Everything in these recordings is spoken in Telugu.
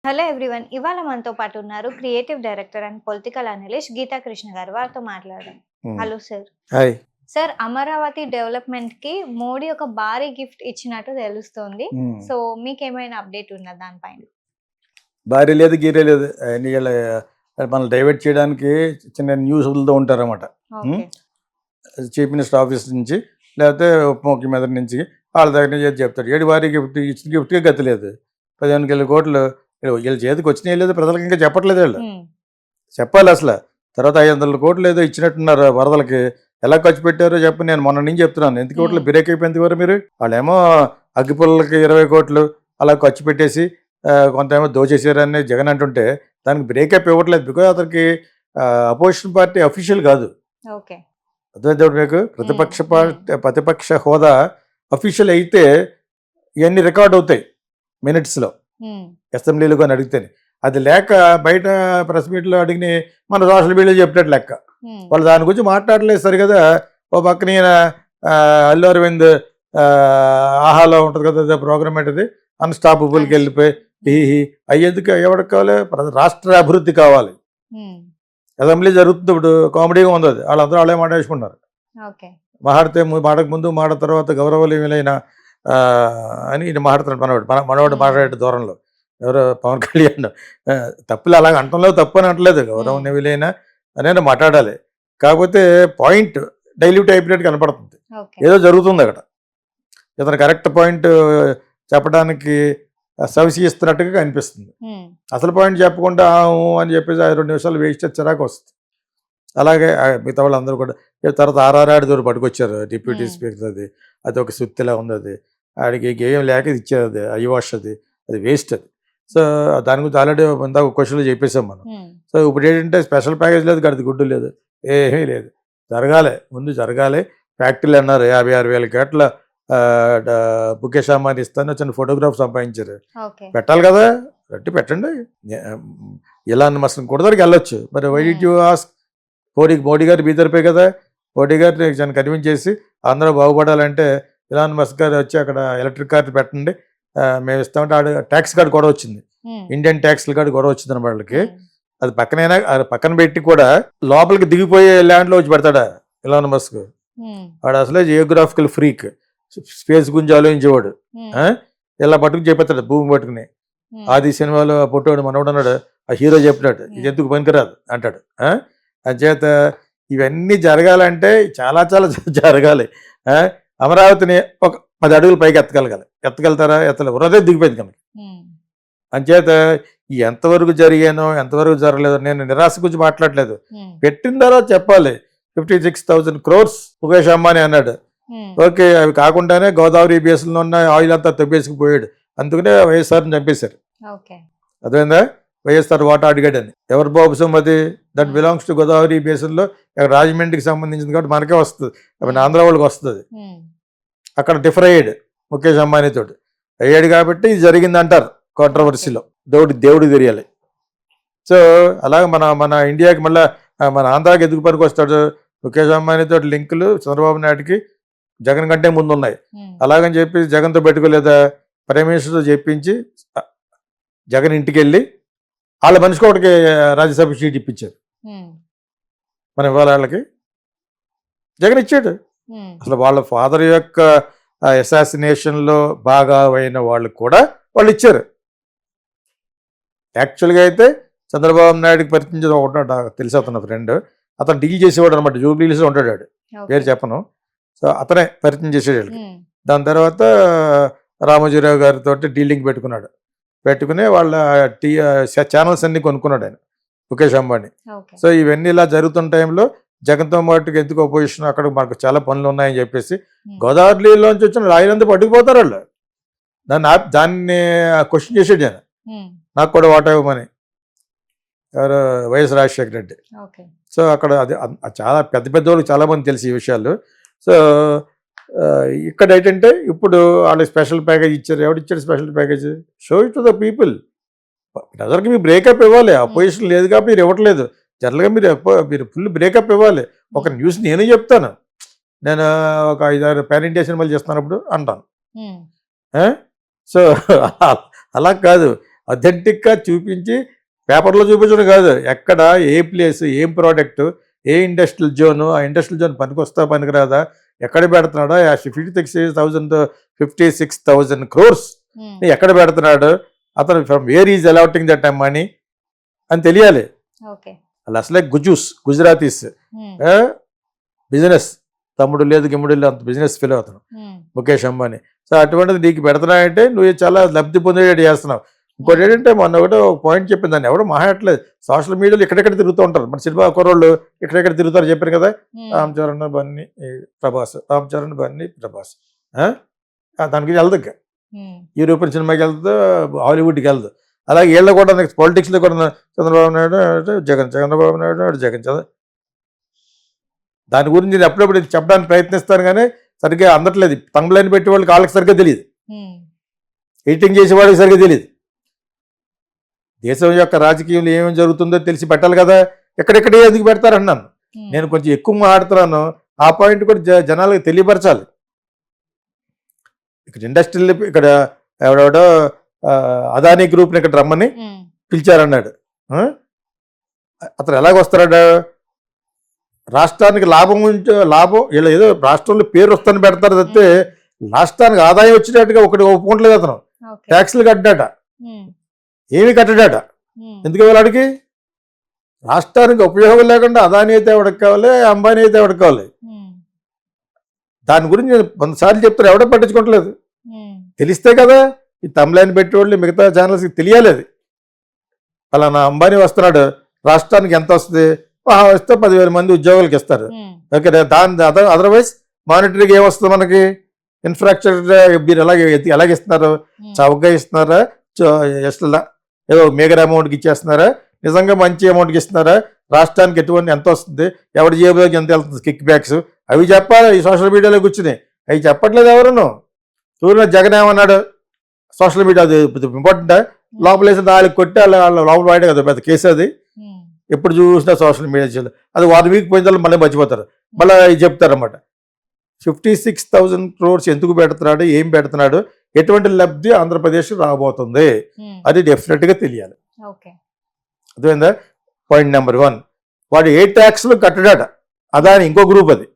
Hello everyone. ఇవాళ మనతో పాటు ఉన్నారు creative director and political analyst Geetha Krishna గారు. వారితో మాట్లాడదాం. హ్మ్. Hello sir. Hi. Sir, Amaravati డెవలప్మెంట్‌కి మోడీ ఒక భారీ గిఫ్ట్ ఇచ్చినట్టు తెలుస్తోంది. హ్మ్. సో, మీకేమైనా అప్డేట్ ఉందా దానిపైన? భార్య లేదు, గీరే లేదు. అయన్నీ ఈళ్ళ మనల్ని డైవర్ట్ చేయడానికి చిన్న న్యూస్ వదులుతూ ఉంటారన్నమాట. ఓకే. చీఫ్ మినిస్టర్ ఆఫీస్ నుంచి లేకపోతే ఉప ముఖ్యమంత్రి నుంచి వాళ్ళ దగ్గర నుంచి ఏదో చెప్తాడు. ఏడు భారీ గిఫ్ట్ ఇచ్చిన గిఫ్ట్‌కే గతి లేదు. 15,000 కోట్లు వీళ్ళ చేతికి వచ్చినాయో లేదో ప్రజలకు ఇంకా చెప్పట్లేదు వీళ్ళు. హ్మ్. చెప్పాలి అసలు. తర్వాత 500 కోట్లు ఏదో ఇచ్చినట్టున్నారు వరదలకి. ఎలా ఖర్చు పెట్టారో చెప్పి నేను మొన్న నుంచి చెప్తున్నాను. ఎందుకు కోట్లు బ్రేక్ అయిపోయింది వారు మీరు? వాళ్ళేమో అగ్గిపుల్లలకి 20 కోట్లు అలా ఖర్చు పెట్టేసి కొంత ఏమో దోచేసారని జగన్ అంటుంటే దానికి బ్రేకప్ ఇవ్వట్లేదు. బికాజ్ అతనికి అపోజిషన్ పార్టీ అఫీషియల్ కాదు. ఓకే. అర్థమైంది మీకు? ప్రతిపక్ష హోదా అఫీషియల్ అయితే ఇవన్నీ రికార్డ్ అవుతాయి మినిట్స్లో, అసెంబ్లీలో కానీ అడిగితేనే. అది లేక బయట ప్రెస్ మీట్లో అడిగిన మన సోషల్ మీడియాలో చెప్పినట్టు లెక్క. వాళ్ళు దాని గురించి మాట్లాడలేదు సరి కదా. ఓ పక్కన ఈయన అల్లు అరవింద్ ఆహాలో ఉంటుంది కదా ప్రోగ్రామ్ ఏంటది, అన్స్టాపబుల్కి వెళ్ళిపోయి అయ్యేందుకు ఎవరికి కావాలి? రాష్ట్ర అభివృద్ధి కావాలి. అసెంబ్లీ జరుగుతుంది ఇప్పుడు, కామెడీగా ఉంది అది. వాళ్ళందరూ వాళ్ళే మాట వేసుకున్నారు. మాట్లాడితే మాటకు ముందు మాట తర్వాత గౌరవలీయులైన అని ఈయన మాట్లాడుతున్నాడు. మనవాడు మాట్లాడే దూరంలో ఎవరో పవన్ కళ్యాణ్ తప్పులు అలాగ అంటంలో తప్పు అని అంటలేదు. గౌరవనీయులైన అనేది మాట్లాడాలి. కాకపోతే పాయింట్ డైల్యూట్ అయిపోయినట్టు కనపడుతుంది. ఏదో జరుగుతుంది అక్కడ. ఇతను కరెక్ట్ పాయింట్ చెప్పడానికి సవిసి ఇస్తున్నట్టుగా కనిపిస్తుంది. అసలు పాయింట్ చెప్పకుండా అని చెప్పేసి 2 నిమిషాలు వేస్ట్ చిరాకు వస్తుంది. అలాగే మిగతా వాళ్ళు అందరూ కూడా తర్వాత ఆర్ఆర్ఆడి దూరం పట్టుకొచ్చారు డిప్యూటీ స్పీకర్. అది ఒక సుత్తిలా ఉంది. అది ఆడికి గేయం లేక ఇచ్చారు. అది అయ్యవాష్, అది వేస్ట్. అది సో దాని గురించి ఆల్రెడీ ఇందాక క్వశ్చన్లో చెప్పేసాం మనం. సో ఇప్పుడు ఏంటంటే స్పెషల్ ప్యాకేజ్ లేదు, గడిది గుడ్డు లేదు, ఏమీ లేదు. జరగాలి, ముందు జరగాలి. ఫ్యాక్టరీలు అన్నారు 56,000 కోట్ల ముఖేష్ అంబానీ ఇస్తాను చిన్న ఫోటోగ్రాఫ్ సంపాదించారు. పెట్టాలి కదా, పెట్టి పెట్టండి. ఇలాన్ మస్క్ కూడా దగ్గరికి వెళ్ళొచ్చు. మరి why did you ask? Modi గారు బీదరిపోయి కదా. మోడీ గారిని కన్విన్స్ చేసి అందరూ బాగుపడాలంటే ఇలాన్ మస్క్ గారు వచ్చి అక్కడ ఎలక్ట్రిక్ కార్ పెట్టండి మేము ఇస్తామంటే ఆడ ట్యాక్స్ కార్డు కూడా వచ్చింది. ఇండియన్ ట్యాక్స్ కార్డు కూడా వచ్చింది అన్నమాట వాళ్ళకి. అది పక్కన పెట్టి కూడా లోపలికి దిగిపోయే ల్యాండ్లో వచ్చి పెడతాడా ఇలాన్ మస్క్? వాడు అసలే జియోగ్రాఫికల్ ఫ్రీక్, స్పేస్ గురించి ఆలోచించేవాడు. ఇలా పట్టుకుని చెప్పేస్తాడు భూమి పట్టుకుని. ఆది సినిమాలో పుట్టోడు మనోడు అన్నాడు, ఆ హీరో చెప్పినాడు ఇది ఎందుకు పనికిరాదు అంటాడు. అంచేత ఇవన్నీ జరగాలంటే చాలా చాలా జరగాలి. అమరావతిని ఒక 10 అడుగులు పైకి ఎత్తగలుగుతారా? ఎత్తలే, దిగిపోయింది కనుక. అంచేత ఎంతవరకు జరిగానో ఎంతవరకు జరగలేదో నేను నిరాశ గురించి మాట్లాడలేదు. పెట్టిన తర్వాత చెప్పాలి. 56,000 crores ముఖేష్ అంబానీ అన్నాడు. ఓకే, అవి కాకుండానే గోదావరి బేసిన్లో ఉన్న ఆయిల్ అంతా తప్పేసుకుపోయాడు. అందుకనే వైఎస్ఆర్ని చంపేశారు. అదేందా వైఎస్ఆర్ వాటర్ అడిగాడని. ఎవరు బాబు సొమ్మది? దట్ బిలాంగ్స్ టు గోదావరి బేసిన్లో, రాజమండ్రికి సంబంధించింది కాబట్టి మనకే వస్తుంది, ఆంధ్ర వాళ్ళకి వస్తుంది. అక్కడ డిఫర్ అయ్యాడు ముఖేష్ అంబానీతో అయ్యాడు కాబట్టి ఇది జరిగింది అంటారు కాంట్రవర్సీలో. దేవుడికి తెలియాలి. సో అలాగే మన ఇండియాకి మళ్ళీ మన ఆంధ్రాకి ఎందుకు పనికి వస్తాడు? ముఖేష్ అంబానీతో లింకులు చంద్రబాబు నాయుడుకి జగన్ కంటే ముందు ఉన్నాయి. అలాగని చెప్పి జగన్తో పెట్టుకోలేదా? ప్రైమ్ మినిస్టర్తో చెప్పించి జగన్ ఇంటికి వెళ్ళి వాళ్ళ మనిషికి ఒకటికి రాజ్యసభ సీట్ ఇప్పించారు. మనం ఇవాళ వాళ్ళకి జగన్ ఇచ్చాడు. అసలు వాళ్ళ ఫాదర్ యొక్క అసాసినేషన్లో బాగా అయిన వాళ్ళు కూడా వాళ్ళు ఇచ్చారు. యాక్చువల్గా అయితే చంద్రబాబు నాయుడుకి పరిచయం ఒకటి తెలిసి అతను ఫ్రెండ్, అతను డీల్ చేసేవాడు అనమాట. జూబ్లీహిల్స్లో ఉంటాడు వాడు, పేరు చెప్పను. సో అతనే పరిచయం చేసేవాడు. దాని తర్వాత రామోజీరావు గారితో డీలింగ్ పెట్టుకుని వాళ్ళ ఛానల్స్ అన్ని కొనుక్కున్నాడు ఆయన ముఖేష్ అంబానీ. సో ఇవన్నీ ఇలా జరుగుతున్న టైంలో జగన్తో పాటుకి ఎందుకు అపోజిషన్, అక్కడ మాకు చాలా పనులు ఉన్నాయని చెప్పేసి గోదావరిలోంచి వచ్చిన రాయలంతా పట్టుకుపోతారు వాళ్ళు. దాన్ని క్వశ్చన్ చేసాడు ఆయన, నాకు కూడా వాటా ఇవ్వమని. ఎవరు? వైఎస్ రాజశేఖర రెడ్డి. సో అక్కడ అది చాలా పెద్ద వాళ్ళకి చాలామంది తెలిసి ఈ విషయాలు. సో ఇక్కడ ఏంటంటే ఇప్పుడు వాళ్ళు స్పెషల్ ప్యాకేజ్ ఇచ్చారు. ఎవడిచ్చాడు special package? Show it to the people. ప్రజలకి మీరు బ్రేకప్ ఇవ్వాలి. అపోజిషన్ లేదు కాబట్టి మీరు ఇవ్వట్లేదు. జనరల్గా మీరు ఫుల్ బ్రేకప్ ఇవ్వాలి. ఒక న్యూస్ నేను చెప్తాను, నేను ఒక 5-6 పాన్ ఇండియా సినిమాలు చేస్తున్నప్పుడు అంటాను. సో అలా కాదు, అథెంటిక్గా చూపించి పేపర్లో చూపించడం కాదు, ఎక్కడ ఏ ప్లేస్, ఏం ప్రోడక్ట్, ఏ ఇండస్ట్రియల్ జోను, ఆ ఇండస్ట్రియల్ జోన్ పనికొస్తా పనికిరాదా, ఎక్కడ పెడుతున్నాడా, 56,000 crores ఎక్కడ పెడుతున్నాడు, అతను from where is allotting that money అని తెలియాలి. ఓకే. వాళ్ళు అసలే గుజరాతీస్ బిజినెస్ తమ్ముడు లేదు గిమ్ముడు లేదు, అంత బిజినెస్ ఫీల్ అవుతాను ముఖేష్ అంబానీ. సో అటువంటిది నీకు పెడుతున్నాయంటే నువ్వు చాలా లబ్ధి పొందేటట్టు చేస్తున్నావు. ఇంకోటి ఏంటంటే మొన్న ఒకటో పాయింట్ చెప్పింది, దాన్ని ఎవడో మాట్లాడలేదు. సోషల్ మీడియాలో ఎక్కడెక్కడ తిరుగుతూ ఉంటారు, మన సినిమా కుర్రోళ్ళు ఎక్కడెక్కడ తిరుగుతారు చెప్పారు కదా, రామ్ చరణ్ బన్నీ ప్రభాస్, రామ్ చరణ్ బన్నీ ప్రభాస్. దానికి వెళ్దు, యూరోపియన్ సినిమాకి వెళ్తుంది, హాలీవుడ్కి వెళ్దు. అలాగే వీళ్ళు కూడా నెక్స్ట్ పాలిటిక్స్లో కూడా చంద్రబాబు నాయుడు చంద్రబాబు నాయుడు జగన్ దాని గురించి నేను అప్పుడప్పుడు చెప్పడానికి ప్రయత్నిస్తాను కానీ సరిగ్గా అందట్లేదు. తంబలైన్ పెట్టే వాళ్ళకి వాళ్ళకి సరిగ్గా తెలియదు, ఎడిటింగ్ చేసే వాళ్ళకి సరిగ్గా తెలియదు. దేశం యొక్క రాజకీయంలో ఏమేమి జరుగుతుందో తెలిసి పెట్టాలి కదా, ఎక్కడెక్కడే ఎందుకు పెడతారన్నాను. నేను కొంచెం ఎక్కువ మాట్లాడుతున్నాను, ఆ పాయింట్ కూడా జనాలకు తెలియపరచాలి. ఇక్కడ ఇండస్ట్రియల్ ఇక్కడ ఎవడెవడో అదానీ గ్రూప్ని ఇక్కడ రమ్మని పిలిచారన్నాడు. అతను ఎలాగొస్తాడు, రాష్ట్రానికి లాభం వీళ్ళు ఏదో రాష్ట్రంలో పేరు వస్తాను పెడతారు తప్పితే రాష్ట్రానికి ఆదాయం వచ్చినట్టుగా ఒకటి ఒప్పుకోవట్లేదు. అతను ట్యాక్స్లు కట్టాట, ఏమి కట్టడాట. ఎందుకు వాడికి రాష్ట్రానికి ఉపయోగం లేకుండా అదానీ అయితే ఎవడికి కావాలి, అంబానీ అయితే ఎవడికి కావాలి. దాని గురించి నేను 100 సార్లు చెప్తాను, ఎవడో పట్టించుకోవట్లేదు. తెలిస్తే కదా ఈ తమిళని పెట్టేవాళ్ళు మిగతా ఛానల్స్కి తెలియాలి. అది పలానా అంబానీ వస్తున్నాడు, రాష్ట్రానికి ఎంత వస్తుంది, వస్తే 10,000 మంది ఉద్యోగాలకు ఇస్తారు. ఓకే, దాని అదర్వైజ్ మానిటరీగా ఏమొస్తుంది మనకి, ఇన్ఫ్రాస్ట్రక్చర్ మీరు ఎలాగ ఇస్తున్నారు, చౌకగా ఇస్తున్నారా, ఏదో మేగర్ అమౌంట్కి ఇచ్చేస్తున్నారా, నిజంగా మంచి అమౌంట్కి ఇస్తున్నారా, రాష్ట్రానికి ఎటువంటి ఎంత వస్తుంది, ఎవరి జేబులోకి ఎంత వెళ్తుంది, కిక్ బ్యాక్స్ అవి చెప్పాలి. ఈ సోషల్ మీడియాలో కూర్చుని అవి చెప్పట్లేదు ఎవరును. సూర్య జగన్ ఏమన్నాడు, సోషల్ మీడియా అది ఇంపార్టెంట్, లోపలేసి 4 కొట్టి లోపల వాడే కదా పెద్ద కేసు అది. ఎప్పుడు చూసినా సోషల్ మీడియా అది 1 వీక్ పోయిన తర్వాత మళ్ళీ మర్చిపోతారు, మళ్ళీ చెప్తారన్నమాట. 56,000 crores ఎందుకు పెడుతున్నాడు, ఏం పెడుతున్నాడు, ఎటువంటి లబ్ధి ఆంధ్రప్రదేశ్ రాబోతుంది, అది డెఫినెట్గా తెలియాలి. అర్థమైందా? పాయింట్ నెంబర్ 1, వాడు ఏ ట్యాక్స్లు కట్టడాట, అదాని ఇంకో గ్రూప్ అది.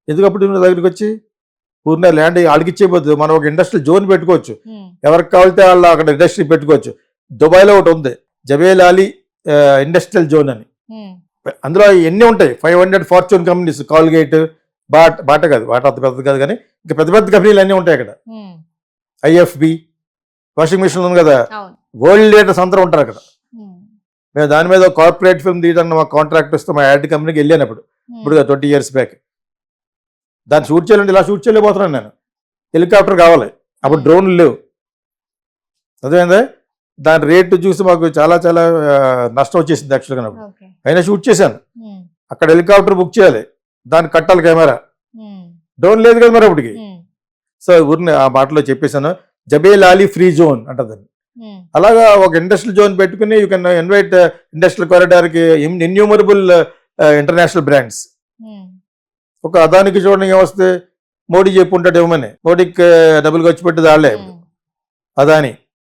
ఎందుకప్పుడు దగ్గరికి వచ్చి పూర్ణ ల్యాండ్ వాళ్ళకి ఇచ్చేయబోద్దు, మనం ఒక ఇండస్ట్రియల్ జోన్ పెట్టుకోవచ్చు, ఎవరికి కావాలితే వాళ్ళు అక్కడ ఇండస్ట్రీ పెట్టుకోవచ్చు. దుబాయ్లో ఒకటి ఉంది జబేల్ అలీ ఇండస్ట్రియల్ జోన్ అని, అందులో ఎన్ని ఉంటాయి, 500 ఫార్చ్యూన్ కంపెనీస్, కాల్గేట్, బాట కాదు, బాట అంత పెద్దది కాదు కానీ ఇంకా పెద్ద పెద్ద కంపెనీలు అన్నీ ఉంటాయి అక్కడ. ఐఎఫ్బి వాషింగ్ మిషన్ ఉంది కదా, వరల్డ్ లీడర్స్ అందరూ ఉంటారు అక్కడ. మేము దాని మీద కార్పొరేట్ ఫిల్మ్ తీయడానికి మా కాంట్రాక్ట్ వస్తే మా యాడ్ కంపెనీకి వెళ్ళానప్పుడు, ఇప్పుడు 20 years బ్యాక్. దాన్ని షూట్ చేయాలంటే ఇలా షూట్ చేయలేకపోతున్నాను నేను, హెలికాప్టర్ కావాలి, అప్పుడు డ్రోన్లు లేవు. అదేందా దాని రేటు చూసి మాకు చాలా చాలా నష్టం వచ్చేసింది యాక్చువల్గా. అయినా షూట్ చేశాను, అక్కడ హెలికాప్టర్ బుక్ చేయాలి, దానికి కట్టాలి కెమెరా, డ్రోన్ లేదు కదా మరి అప్పటికి. సో ఊరిని ఆ మాటలో చెప్పేశాను, జబేల్ అలీ ఫ్రీ జోన్ అంటదని. అలాగా ఒక ఇండస్ట్రియల్ జోన్ పెట్టుకుని యూ కెన్ ఇన్వైట్ ఇండస్ట్రియల్ కారిడార్కి ఇన్యూమరబుల్ ఇంటర్నేషనల్ బ్రాండ్స్. ఒక అదానికి చూడండి ఏమొస్తే, మోడీ చెప్పుంటాడు ఇవ్వమని, మోడీకి డబ్బులు ఖర్చు పెట్టేది వాళ్ళే అదాని.